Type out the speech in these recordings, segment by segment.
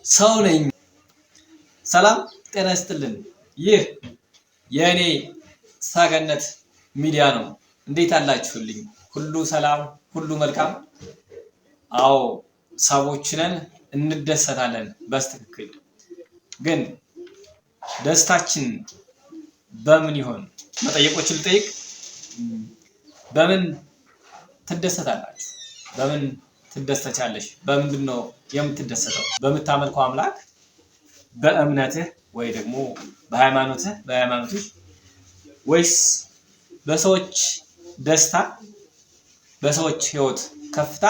ሰው ነኝ። ሰላም ጤና ይስጥልን። ይህ የእኔ ሰገነት ሚዲያ ነው። እንዴት አላችሁልኝ? ሁሉ ሰላም፣ ሁሉ መልካም? አዎ ሰዎች ነን፣ እንደሰታለን። በስትክክል ግን ደስታችን በምን ይሆን? መጠየቆችን ልጠይቅ። በምን ትደሰታላችሁ? በምን ትደሰቻለሽ? በምንድን ነው የምትደሰተው? በምታመልከው አምላክ፣ በእምነትህ ወይ ደግሞ በሃይማኖትህ ወይስ በሰዎች ደስታ፣ በሰዎች ህይወት ከፍታ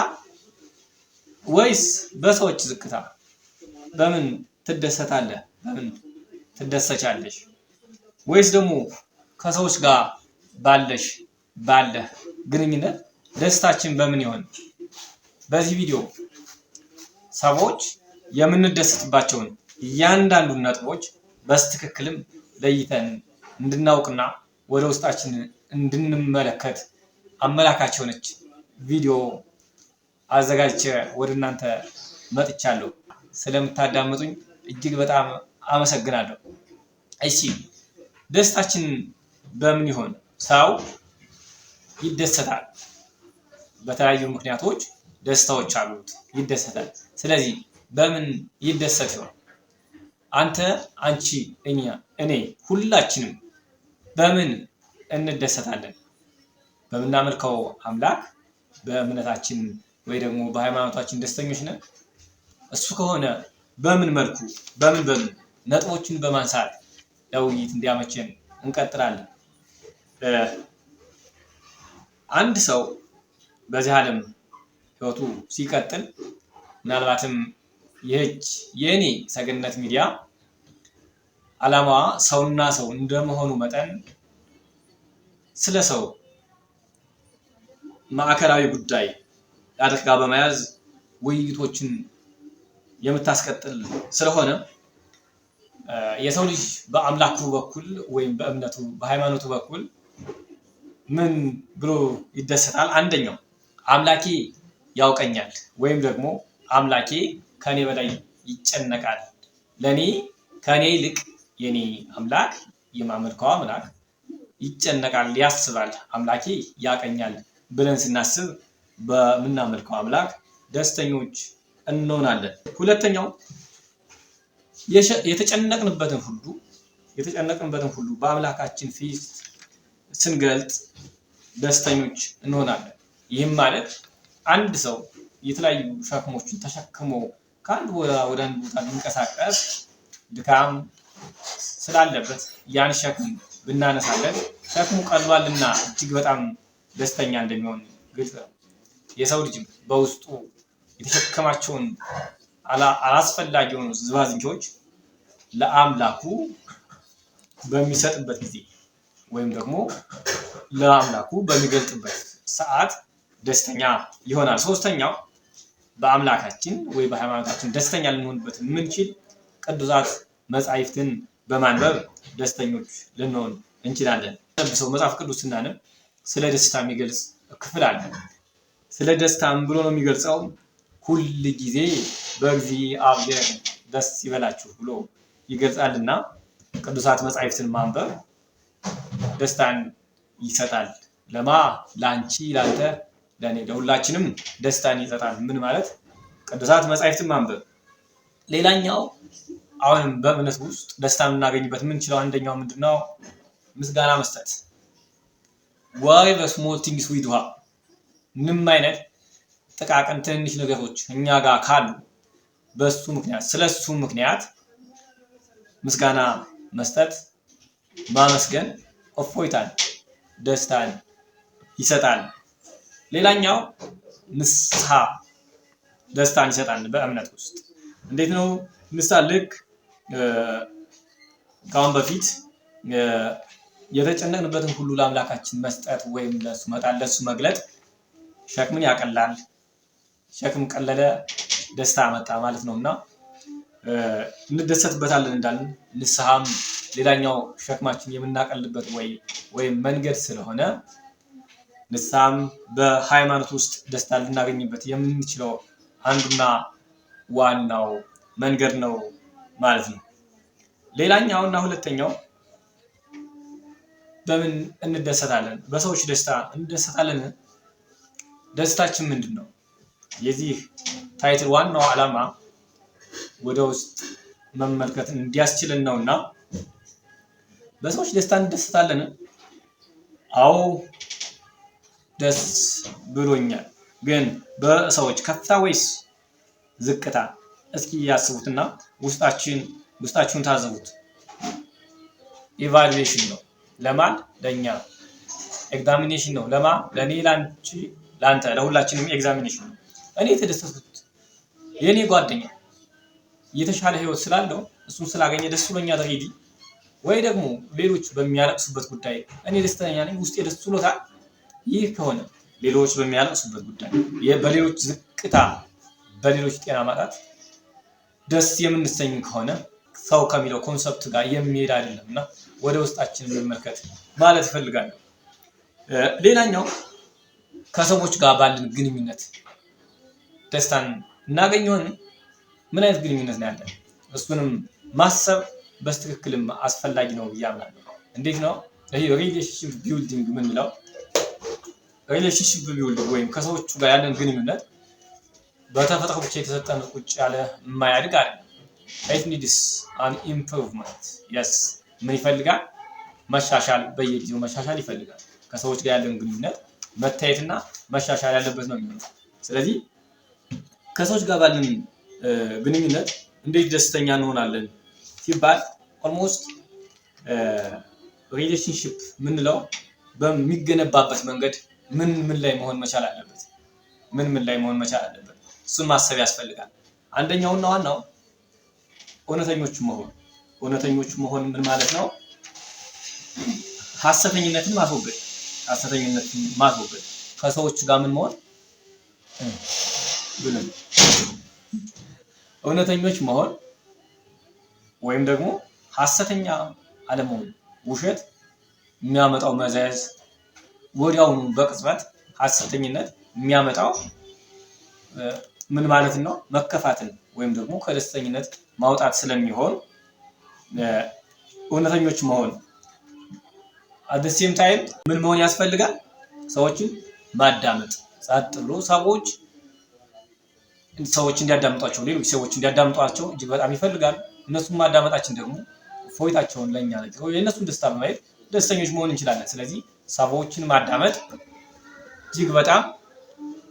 ወይስ በሰዎች ዝቅታ? በምን ትደሰታለህ? በምን ትደሰቻለሽ? ወይስ ደግሞ ከሰዎች ጋር ባለህ ግንኙነት ደስታችን በምን ይሆን? በዚህ ቪዲዮ ሰዎች የምንደሰትባቸውን እያንዳንዱን ነጥቦች በስትክክልም ለይተን እንድናውቅና ወደ ውስጣችን እንድንመለከት አመላካች የሆነች ቪዲዮ አዘጋጅቼ ወደ እናንተ መጥቻለሁ። ስለምታዳምጡኝ እጅግ በጣም አመሰግናለሁ። እሺ ደስታችን በምን ይሆን? ሰው ይደሰታል። በተለያዩ ምክንያቶች ደስታዎች አሉት፣ ይደሰታል። ስለዚህ በምን ይደሰት ይሆን? አንተ፣ አንቺ፣ እኔ ሁላችንም በምን እንደሰታለን? በምናመልከው አምላክ፣ በእምነታችን ወይ ደግሞ በሃይማኖታችን ደስተኞች ነን? እሱ ከሆነ በምን መልኩ በምን ነጥቦችን በማንሳት ለውይይት እንዲያመቸን እንቀጥላለን። አንድ ሰው በዚህ ዓለም ህይወቱ ሲቀጥል ምናልባትም ይህች የእኔ ሰገነት ሚዲያ ዓላማዋ ሰውና ሰው እንደመሆኑ መጠን ስለ ሰው ማዕከላዊ ጉዳይ አድርጋ በመያዝ ውይይቶችን የምታስቀጥል ስለሆነ የሰው ልጅ በአምላኩ በኩል ወይም በእምነቱ በሃይማኖቱ በኩል ምን ብሎ ይደሰታል? አንደኛው አምላኬ ያውቀኛል ወይም ደግሞ አምላኬ ከኔ በላይ ይጨነቃል፣ ለኔ ከኔ ይልቅ የኔ አምላክ የማመልከው አምላክ ይጨነቃል፣ ያስባል፣ አምላኬ ያውቀኛል ብለን ስናስብ በምናመልከው አምላክ ደስተኞች እንሆናለን። ሁለተኛው የተጨነቅንበትን ሁሉ በአምላካችን ፊት ስንገልጥ ደስተኞች እንሆናለን። ይህም ማለት አንድ ሰው የተለያዩ ሸክሞችን ተሸክሞ ከአንድ ወደ አንድ ቦታ ሊንቀሳቀስ ድካም ስላለበት ያን ሸክም ብናነሳለን ሸክሙ ቀሏልና እጅግ በጣም ደስተኛ እንደሚሆን ግልጽ ነው። የሰው ልጅ በውስጡ የተሸከማቸውን አላስፈላጊ የሆኑ ዝባዝንኬዎች ለአምላኩ በሚሰጥበት ጊዜ ወይም ደግሞ ለአምላኩ በሚገልጥበት ሰዓት ደስተኛ ይሆናል። ሶስተኛው በአምላካችን ወይ በሃይማኖታችን ደስተኛ ልንሆንበት የምንችል ቅዱሳት መጻሕፍትን በማንበብ ደስተኞች ልንሆን እንችላለን። ሰው መጽሐፍ ቅዱስ ስናነብ ስለ ደስታ የሚገልጽ ክፍል አለ። ስለ ደስታም ብሎ ነው የሚገልጸው፣ ሁል ጊዜ በእግዚአብሔር ደስ ይበላችሁ ብሎ ይገልጻልና ቅዱሳት መጻሕፍትን ማንበብ ደስታን ይሰጣል። ለማ ለአንቺ፣ ላንተ፣ ለእኔ፣ ለሁላችንም ደስታን ይሰጣል። ምን ማለት? ቅዱሳት መጻሕፍትን ማንበብ። ሌላኛው አሁንም በእምነት ውስጥ ደስታን የምናገኝበት የምንችለው አንደኛው ምንድነው? ምስጋና መስጠት። ዋይ በስሞል ቲንግስ ዊ ዱ ምንም አይነት ጥቃቅን ትንንሽ ነገሮች እኛ ጋር ካሉ በሱ ምክንያት ስለሱ ምክንያት ምስጋና መስጠት፣ ማመስገን እፎይታን፣ ደስታን ይሰጣል። ሌላኛው ንስሐ ደስታን ይሰጣል። በእምነት ውስጥ እንዴት ነው ንስሐ? ልክ ከአሁን በፊት የተጨነቅንበትን ሁሉ ለአምላካችን መስጠት ወይም ለሱ መጣል፣ ለሱ መግለጥ ሸክምን ያቀላል። ሸክም ቀለለ፣ ደስታ መጣ ማለት ነውና እንደሰትበታለን እንዳልን ንስሐም ሌላኛው ሸክማችን የምናቀልበት ወይም መንገድ ስለሆነ ንስሐም በሃይማኖት ውስጥ ደስታ ልናገኝበት የምንችለው አንዱና ዋናው መንገድ ነው ማለት ነው። ሌላኛው እና ሁለተኛው በምን እንደሰታለን? በሰዎች ደስታ እንደሰታለን። ደስታችን ምንድን ነው? የዚህ ታይትል ዋናው ዓላማ ወደ ውስጥ መመልከት እንዲያስችልን ነውና በሰዎች ደስታ እንደሰታለን። አዎ ደስ ብሎኛል። ግን በሰዎች ከፍታ ወይስ ዝቅታ? እስኪ ያስቡትና ውስጣችሁን ታዘቡት። ኢቫሉዌሽን ነው ለማን? ለኛ። ኤግዛሚኔሽን ነው ለማ? ለኔ፣ ላንቺ፣ ላንተ፣ ለሁላችንም ኤግዛሚኔሽን ነው። እኔ የተደሰትኩት የኔ ጓደኛ የተሻለ ህይወት ስላለው እሱን ስላገኘ ደስ ብሎኛል ሬዲ፣ ወይ ደግሞ ሌሎች በሚያለቅሱበት ጉዳይ እኔ ደስተኛ ነኝ፣ ውስጤ ደስ ብሎታል። ይህ ከሆነ ሌሎች በሚያለቅሱበት ጉዳይ፣ በሌሎች ዝቅታ፣ በሌሎች ጤና ማጣት ደስ የምንሰኝ ከሆነ ሰው ከሚለው ኮንሰፕት ጋር የሚሄድ አይደለም እና ወደ ውስጣችን መመልከት ማለት እፈልጋለሁ። ሌላኛው ከሰዎች ጋር ባለን ግንኙነት ደስታን እናገኘውን? ምን አይነት ግንኙነት ነው ያለን? እሱንም ማሰብ በስትክክልም አስፈላጊ ነው ብዬ አምናለሁ። እንዴት ነው ይሄ ሪሌሽንሺፕ ቢልዲንግ የምንለው? ሪሌሽንሺፕ ቢልዲንግ ወይም ከሰዎቹ ጋር ያለን ግንኙነት በተፈጥሮ ብቻ የተሰጠን ቁጭ ያለ የማያድግ አይደለም። ኢት ኒድስ አን ኢምፕሩቭመንት። የስ ምን ይፈልጋል? መሻሻል፣ በየጊዜው መሻሻል ይፈልጋል። ከሰዎች ጋር ያለን ግንኙነት መታየትና መሻሻል ያለበት ነው የሚሆነው። ስለዚህ ከሰዎች ጋር ባለን ግንኙነት እንዴት ደስተኛ እንሆናለን ሲባል ኦልሞስት ሪሌሽንሺፕ ምንለው በሚገነባበት መንገድ ምን ላይ መሆን መቻል አለበት? ምን ላይ መሆን መቻል አለበት? እሱን ማሰብ ያስፈልጋል። አንደኛውና ዋናው እውነተኞቹ መሆን። እውነተኞቹ መሆን ምን ማለት ነው? ሐሰተኝነትን ማስወገድ። ከሰዎች ጋር ምን መሆን ብለን እውነተኞች መሆን ወይም ደግሞ ሐሰተኛ አለመሆን። ውሸት የሚያመጣው መዘዝ ወዲያውኑ በቅጽበት ሐሰተኝነት የሚያመጣው ምን ማለት ነው? መከፋትን ወይም ደግሞ ከደስተኝነት ማውጣት ስለሚሆን እውነተኞች መሆን። at the same time ምን መሆን ያስፈልጋል? ሰዎችን ማዳመጥ። ጸጥ ብሎ ሰዎች እንዲያዳምጧቸው፣ ሌሎች ሰዎች እንዲያዳምጧቸው እጅግ በጣም ይፈልጋል። እነሱን ማዳመጣችን ደግሞ ፎይታቸውን ለኛ ነው። የእነሱን ደስታ በማየት ደስተኞች መሆን እንችላለን። ስለዚህ ሰዎችን ማዳመጥ እጅግ በጣም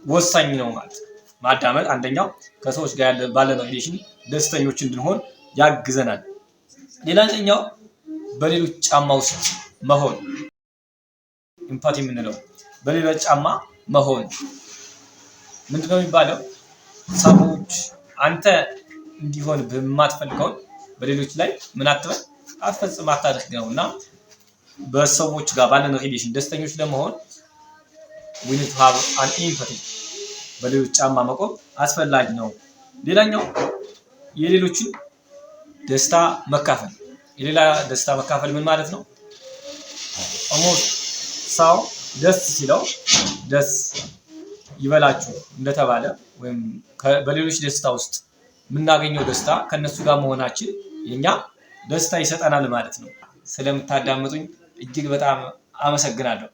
ወሳኝ ነው ማለት ነው። ማዳመጥ አንደኛው ከሰዎች ጋር ባለን ሪሌሽን ደስተኞች እንድንሆን ያግዘናል። ሌላኛው በሌሎች ጫማ ውስጥ መሆን፣ ኢምፓቲ የምንለው በሌሎች ጫማ መሆን ምንድነው የሚባለው? ሰዎች አንተ እንዲሆን በማትፈልገው በሌሎች ላይ ምን አትበል፣ አትፈጽም፣ አታደርግ ነው እና በሰዎች ጋር ባለን ሪሌሽን ደስተኞች ለመሆን we need to have an empathy። በሌሎች ጫማ መቆም አስፈላጊ ነው። ሌላኛው የሌሎችን ደስታ መካፈል። የሌላ ደስታ መካፈል ምን ማለት ነው? ሰው ደስ ሲለው ደስ ይበላችሁ እንደተባለ ወይም በሌሎች ደስታ ውስጥ የምናገኘው ደስታ ከነሱ ጋር መሆናችን የኛ ደስታ ይሰጠናል ማለት ነው። ስለምታዳምጡኝ እጅግ በጣም አመሰግናለሁ።